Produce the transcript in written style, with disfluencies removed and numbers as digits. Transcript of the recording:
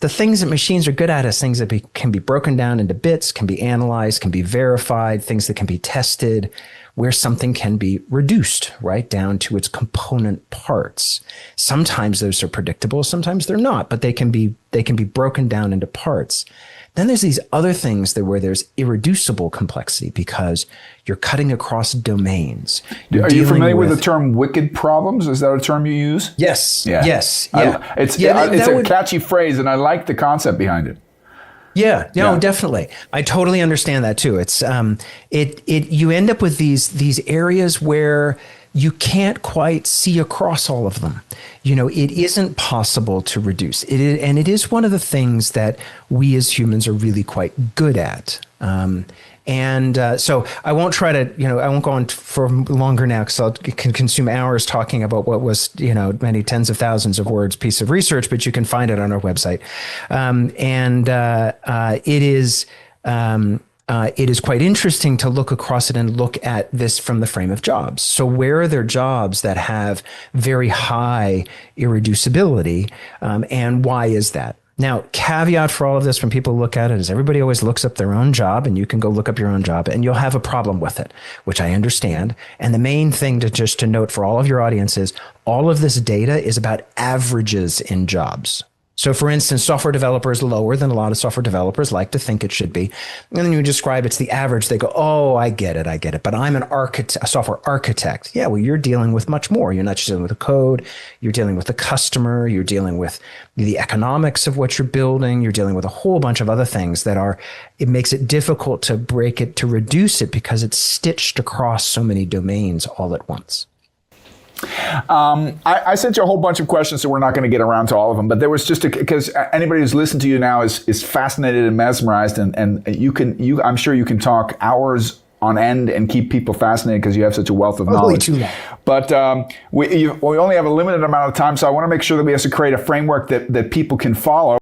the things that machines are good at is things that can be broken down into bits, can be analyzed, can be verified, things that can be tested, where something can be reduced right down to its component parts. Sometimes those are predictable, sometimes they're not, but they can be broken down into parts. Then there's these other things where there's irreducible complexity because you're cutting across domains. Are you familiar with the term wicked problems? Is that a term you use? Yes. Yeah. Yes. Yeah. It's a catchy phrase, and I like the concept behind it. Yeah, no, definitely. I totally understand that too. It's you end up with these areas where you can't quite see across all of them. It isn't possible to reduce. And it is one of the things that we as humans are really quite good at. So I won't try to, I won't go on for longer now because I can consume hours talking about what was, many tens of thousands of words piece of research, but you can find it on our website. It is quite interesting to look across it and look at this from the frame of jobs. So where are there jobs that have very high irreducibility, and why is that? Now, caveat for all of this when people look at it is everybody always looks up their own job, and you can go look up your own job and you'll have a problem with it, which I understand. And the main thing to note for all of your audience is all of this data is about averages in jobs. So for instance, software developer is lower than a lot of software developers like to think it should be. And then you describe it's the average. They go, oh, I get it. But I'm a software architect. Yeah, well, you're dealing with much more. You're not just dealing with the code. You're dealing with the customer. You're dealing with the economics of what you're building. You're dealing with a whole bunch of other things it makes it difficult to break it, to reduce it because it's stitched across so many domains all at once. I sent you a whole bunch of questions, so we're not going to get around to all of them. But there was just because anybody who's listened to you now is fascinated and mesmerized, and I'm sure you can talk hours on end and keep people fascinated because you have such a wealth of knowledge. But we only have a limited amount of time, so I want to make sure that we have to create a framework that people can follow.